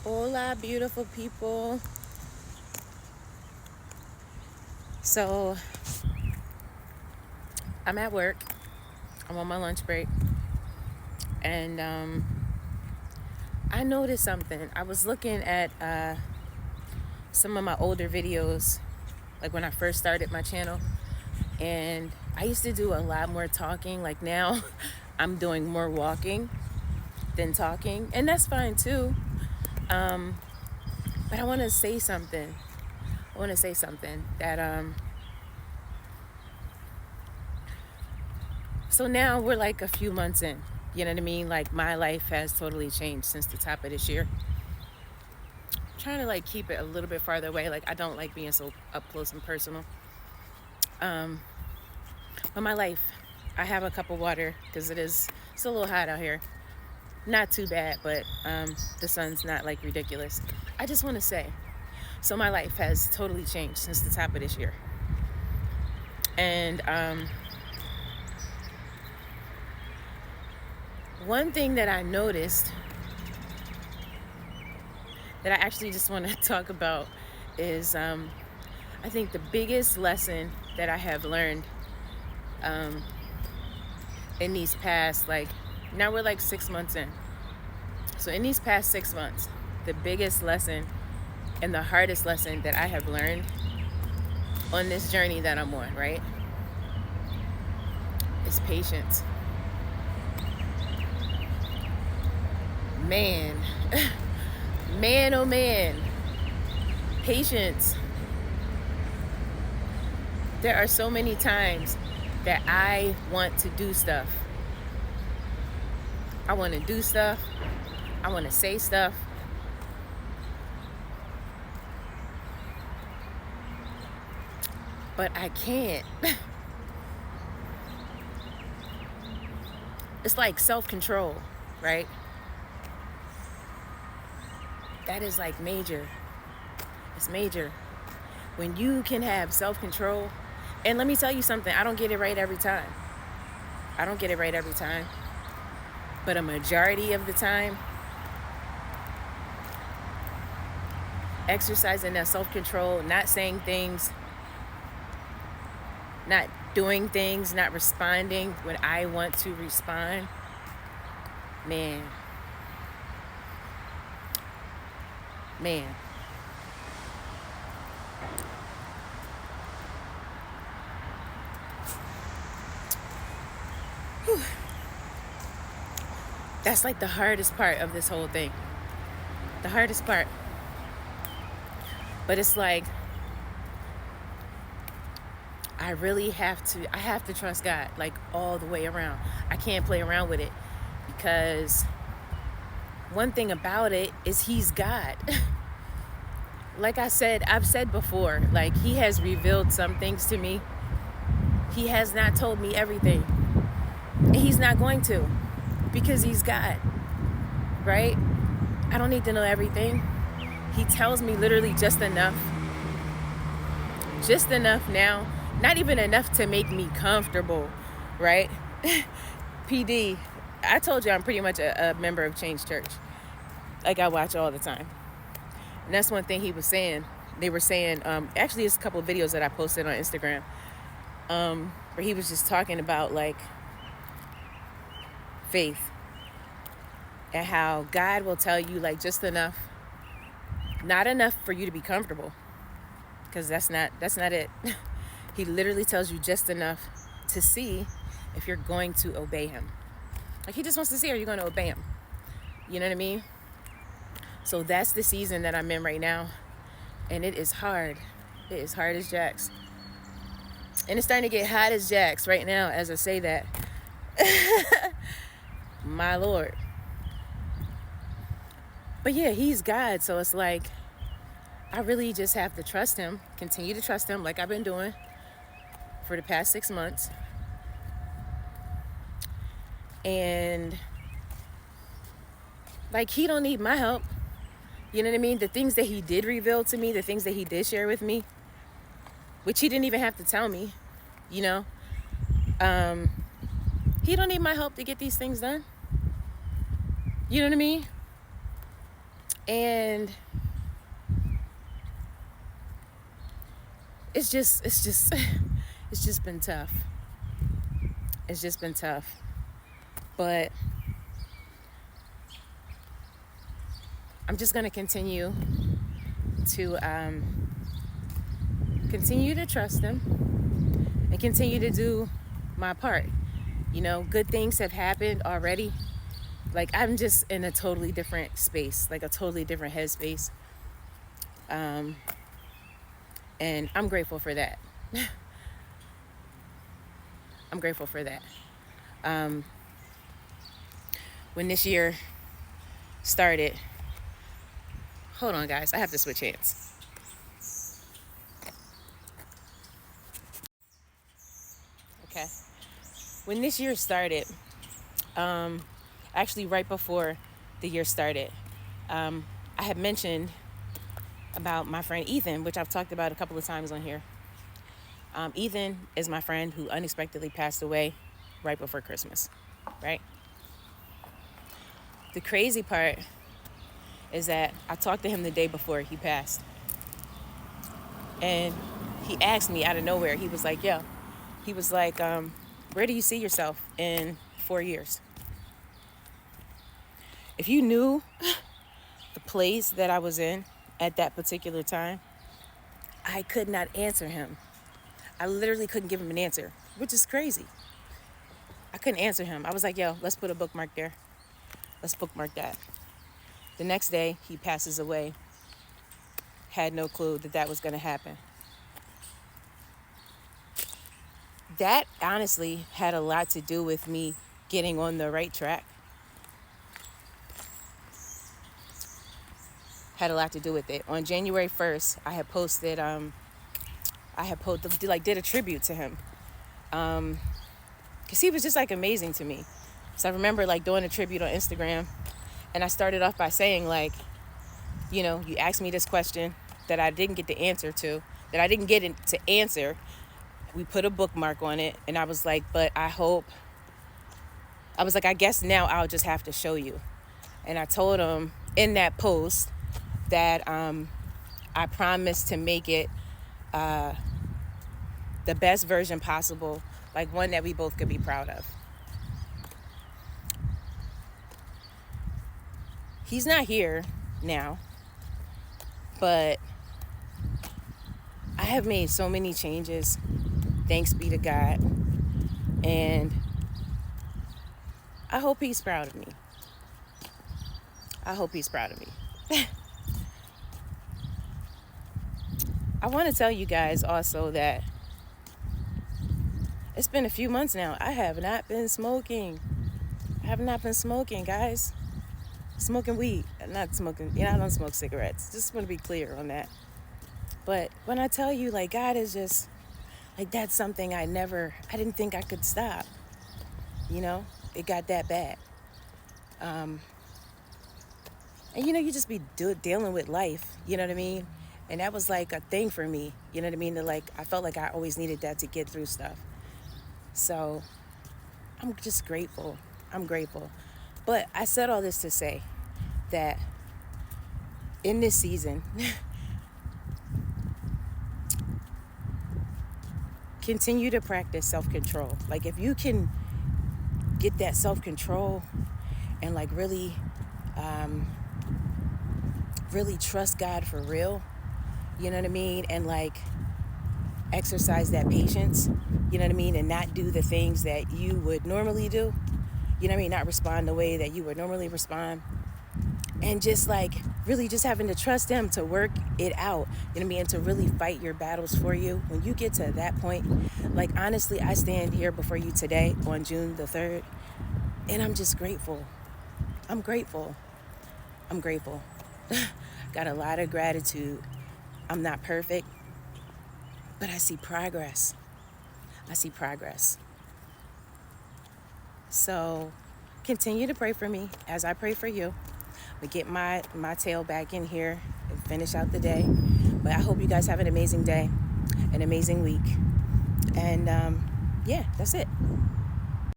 Hola, beautiful people. So, I'm at work. I'm on my lunch break. And I noticed something. I was looking at some of my older videos, like when I first started my channel. And I used to do a lot more talking. Like now, I'm doing more walking than talking. And that's fine too. But I want to say something. That so now we're like a few months in. You know what I mean? Like my life has totally changed since the top of this year. I'm trying to like keep it a little bit farther away. Like I don't like being so up close and personal. But my life, I have a cup of water because it's a little hot out here. Not too bad, but the sun's not like ridiculous. I just want to say, so my life has totally changed since the top of this year. And one thing that I noticed that I actually just want to talk about is I think the biggest lesson that I have learned in these past, like, now we're like 6 months in. So in these past 6 months, the biggest lesson and the hardest lesson that I have learned on this journey that I'm on, right, is patience. Man, man, oh man, patience. There are so many times that I want to do stuff. I want to do stuff. I want to say stuff. But I can't. It's like self-control, right? That is like major. It's major. When you can have self-control, and let me tell you something, I don't get it right every time. But a majority of the time, exercising that self-control, not saying things, not doing things, not responding when I want to respond, man. Whew. That's like the hardest part of this whole thing. The hardest part. But it's like, I have to trust God, like all the way around. I can't play around with it because one thing about it is He's God. Like I've said before, like He has revealed some things to me. He has not told me everything. And He's not going to, because He's God, right? I don't need to know everything. He tells me literally just enough now. Not even enough to make me comfortable, right? PD, I told you I'm pretty much a member of Change Church. Like I watch all the time. And that's one thing he was saying. They were saying, actually it's a couple of videos that I posted on Instagram, where he was just talking about like faith and how God will tell you like just enough, not enough for you to be comfortable, because that's not it. He literally tells you just enough to see if you're going to obey Him. Like He just wants to see, are you going to obey Him? You know what I mean? So that's the season that I'm in right now. And it is hard. It is hard as jacks. And it's starting to get hot as jacks right now as I say that. My Lord. But yeah, He's God. So it's like, I really just have to trust Him. Continue to trust Him like I've been doing for the past 6 months. And like He don't need my help. You know what I mean? The things that He did reveal to me, the things that He did share with me, which He didn't even have to tell me, you know, He don't need my help to get these things done. You know what I mean? And it's just it's just been tough. It's just been tough. But I'm just going to continue to trust him and continue to do my part. You know, good things have happened already. Like, I'm just in a totally different space, like a totally different headspace. And I'm grateful for that. I'm grateful for that. When this year started, hold on, guys, I have to switch hands. Okay. When this year started, actually right before the year started, I had mentioned about my friend Ethan, which I've talked about a couple of times on here. Ethan is my friend who unexpectedly passed away right before Christmas, right? The crazy part is that I talked to him the day before he passed. And he asked me out of nowhere, he was like, where do you see yourself in 4 years? If you knew the place that I was in at that particular time, I could not answer him. I literally couldn't give him an answer, which is crazy. I couldn't answer him. I was like, let's put a bookmark there. Let's bookmark that. The next day, he passes away. Had no clue that was going to happen. That honestly had a lot to do with me getting on the right track. Had a lot to do with it. On January 1st, I had posted, did a tribute to him. Because he was just like amazing to me. So I remember like doing a tribute on Instagram. And I started off by saying like, you know, you asked me this question that I didn't get the answer to, that I didn't get to answer. We put a bookmark on it. And I was like, I guess now I'll just have to show you. And I told him in that post that I promised to make it the best version possible, like one that we both could be proud of. He's not here now, but I have made so many changes, thanks be to God, and I hope he's proud of me. I hope he's proud of me. I want to tell you guys also that it's been a few months now. I have not been smoking. Guys. Smoking weed. Not smoking. I don't smoke cigarettes. Just want to be clear on that. But when I tell you, like, God is just, like, that's something I didn't think I could stop. You know? It got that bad. And, you know, you just be dealing with life. You know what I mean? And that was, like, a thing for me. You know what I mean? I felt like I always needed that to get through stuff. So, I'm just grateful. But I said all this to say that in this season, continue to practice self-control. Like, if you can get that self-control and like really trust God for real, you know what I mean? And like exercise that patience, you know what I mean? And not do the things that you would normally do, you know what I mean? Not respond the way that you would normally respond. And just like really just having to trust him to work it out, you know what I mean? And to really fight your battles for you. When you get to that point, like honestly, I stand here before you today on June the 3rd, and I'm just grateful. I'm grateful. Got a lot of gratitude. I'm not perfect, but I see progress. So continue to pray for me as I pray for you. We get my tail back in here and finish out the day. But I hope you guys have an amazing day, an amazing week. And yeah, that's it.